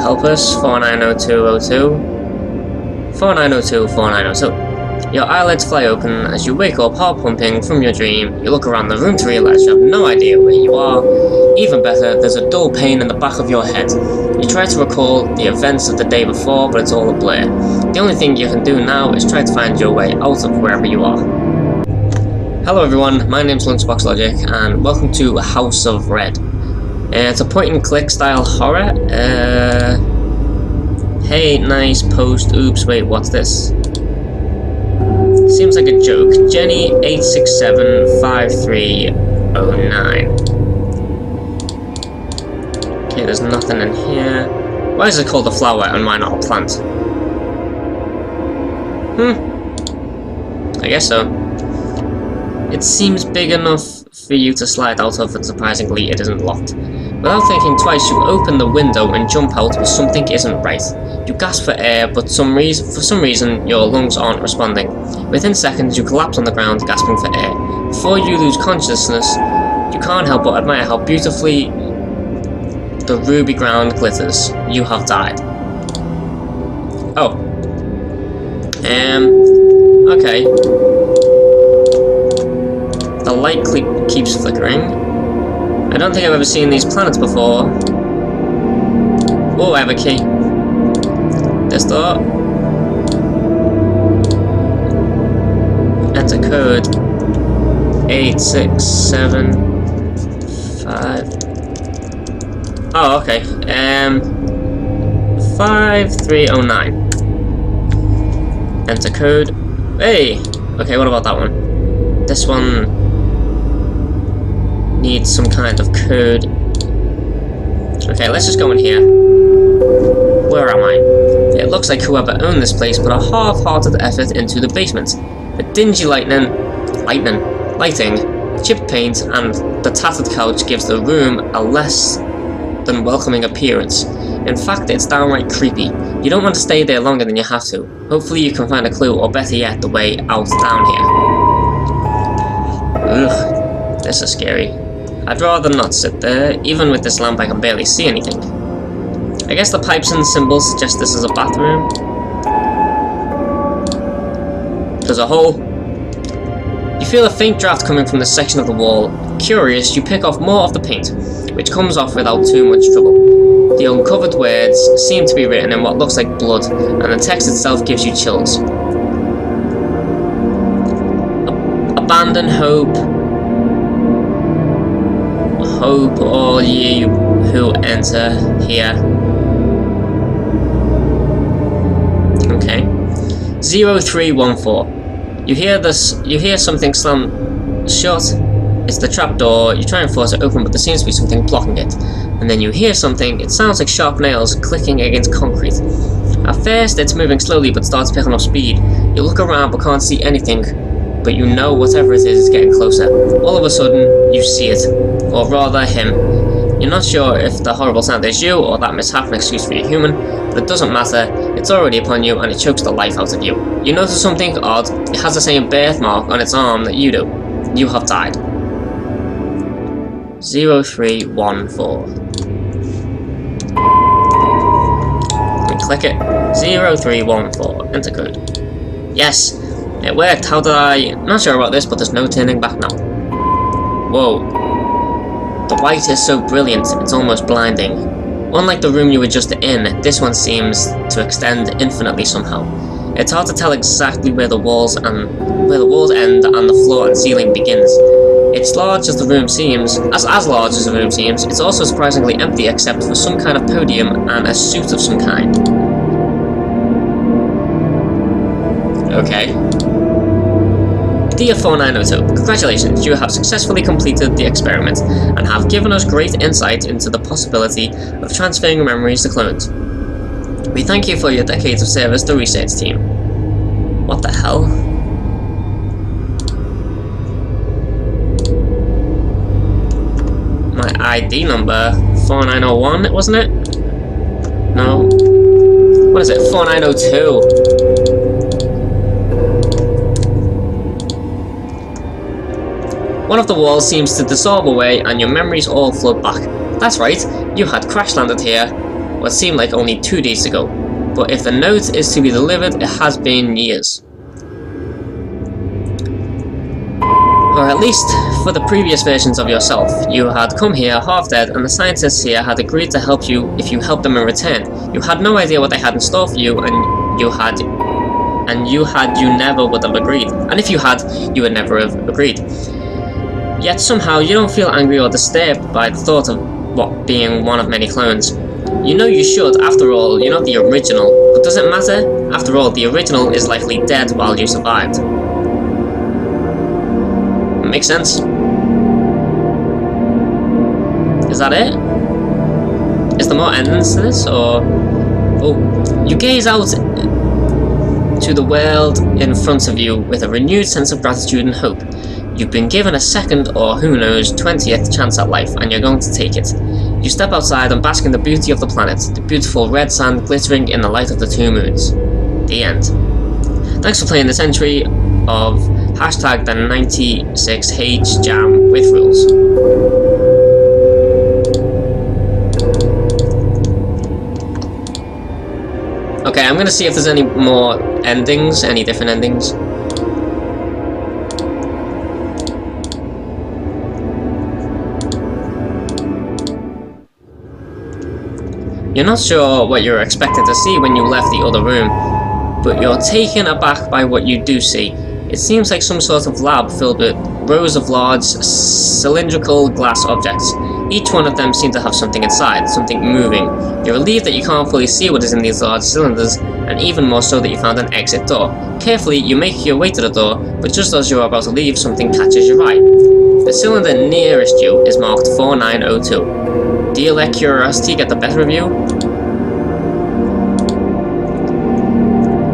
help us? 490202. 4902. Your eyelids fly open as you wake up, heart pumping from your dream. You look around the room to realize you have no idea where you are. Even better, there's a dull pain in the back of your head. You try to recall the events of the day before, but it's all a blur. The only thing you can do now is try to find your way out of wherever you are. Hello everyone, my name's Lunchbox Logic, and welcome to House of Red. It's a point-and-click style horror. Hey, nice post. Oops, wait, what's this? Seems like a joke. Jenny8675309. Okay, there's nothing in here. Why is it called a flower and why not a plant? I guess so. It seems big enough for you to slide out of, and surprisingly it isn't locked. Without thinking twice, you open the window and jump out, but something isn't right. You gasp for air, but for some reason your lungs aren't responding. Within seconds, you collapse on the ground, gasping for air. Before you lose consciousness, you can't help but admire how beautifully the ruby ground glitters. You have died. Oh. Okay. The light keeps flickering. I don't think I've ever seen these planets before. Oh, I have a key. This door. Enter code 8675. Oh, okay. 5309. Enter code. Hey! Okay, what about that one? This one needs some kind of code. Okay, let's just go in here. Where am I? It looks like whoever owned this place put a half-hearted effort into the basement. The dingy lighting, chipped paint, and the tattered couch gives the room a less than welcoming appearance. In fact, it's downright creepy. You don't want to stay there longer than you have to. Hopefully you can find a clue, or better yet, the way out down here. Ugh, this is scary. I'd rather not sit there. Even with this lamp I can barely see anything. I guess the pipes and symbols suggest this is a bathroom. There's a hole. You feel a faint draft coming from this section of the wall. Curious, you pick off more of the paint, which comes off without too much trouble. The uncovered words seem to be written in what looks like blood, and the text itself gives you chills. Abandon hope. Hope all ye who enter here. Okay. 0314. You hear something slam shut. It's the trapdoor. You try and force it open, but there seems to be something blocking it. And then you hear something. It sounds like sharp nails clicking against concrete. At first, it's moving slowly, but starts picking up speed. You look around, but can't see anything. But you know whatever it is getting closer. All of a sudden, you see it. Or rather, him. You're not sure if the horrible sound is you, or that mishap an excuse for your human, but it doesn't matter. It's already upon you, and it chokes the life out of you. You notice something odd. It has the same birthmark on its arm that you do. You have died. 0314. Click it. 0314. Enter code. Yes! It worked. How did I... Not sure about this, but there's no turning back now. Whoa. The white is so brilliant, it's almost blinding. Unlike the room you were just in, this one seems to extend infinitely somehow. It's hard to tell exactly where the walls end and the floor and ceiling begins. It's large as the room seems, as large as the room seems. It's also surprisingly empty except for some kind of podium and a suit of some kind. Okay. Dear 4902, congratulations, you have successfully completed the experiment and have given us great insight into the possibility of transferring memories to clones. We thank you for your decades of service to the research team. What the hell? My ID number, 4901, wasn't it? No. What is it? 4902. One of the walls seems to dissolve away and your memories all flood back. That's right, you had crash landed here. what seemed like only 2 days ago. But if the note is to be delivered, it has been years. Or at least for the previous versions of yourself. You had come here half dead, and the scientists here had agreed to help you if you helped them in return. You had no idea what they had in store for you, and you never would have agreed. And if you had, you would never have agreed. Yet somehow you don't feel angry or disturbed by the thought of what being one of many clones. You know you should, after all, you're not the original. But does it matter? After all, the original is likely dead while you survived. Makes sense? Is that it? Is there more endings to this, or... Oh, you gaze out to the world in front of you with a renewed sense of gratitude and hope. You've been given a second, or who knows, 20th chance at life, and you're going to take it. You step outside and bask in the beauty of the planet, the beautiful red sand glittering in the light of the 2 moons. The end. Thanks for playing this entry of hashtag the 96H Jam with rules. Okay, I'm gonna see if there's any more endings, any different endings. You're not sure what you're expected to see when you left the other room, but you're taken aback by what you do see. It seems like some sort of lab filled with rows of large, cylindrical glass objects. Each one of them seems to have something inside, something moving. You're relieved that you can't fully see what is in these large cylinders, and even more so that you found an exit door. Carefully, you make your way to the door, but just as you're about to leave, something catches your eye. The cylinder nearest you is marked 4902. Do you let curiosity get the better of you?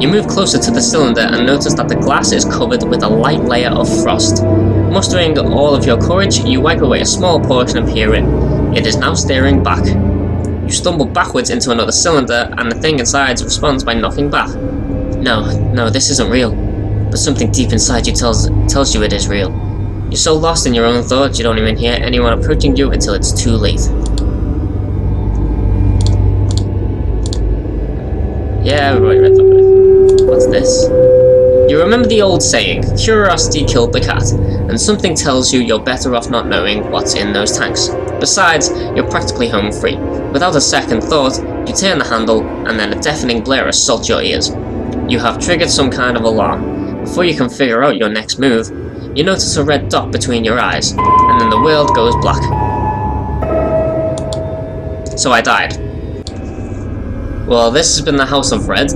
You move closer to the cylinder and notice that the glass is covered with a light layer of frost. Mustering all of your courage, you wipe away a small portion of hearing. It is now staring back. You stumble backwards into another cylinder, and the thing inside responds by knocking back. No, this isn't real. But something deep inside you tells you it is real. You're so lost in your own thoughts you don't even hear anyone approaching you until it's too late. Yeah, everybody read that. What's this? You remember the old saying, curiosity killed the cat, and something tells you you're better off not knowing what's in those tanks. Besides, you're practically home free. Without a second thought, you turn the handle, and then a deafening blare assaults your ears. You have triggered some kind of alarm. Before you can figure out your next move, you notice a red dot between your eyes, and then the world goes black. So I died. Well, this has been the House of Red.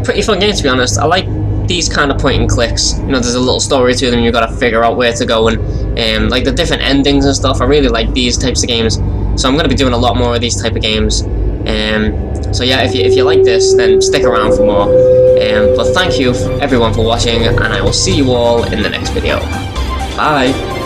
Pretty fun game, to be honest. I like these kind of point and clicks. You know, there's a little story to them, you gotta figure out where to go, and like the different endings and stuff. I really like these types of games, so I'm gonna be doing a lot more of these type of games. So yeah, if you like this, then stick around for more. But thank you everyone for watching, and I will see you all in the next video. Bye!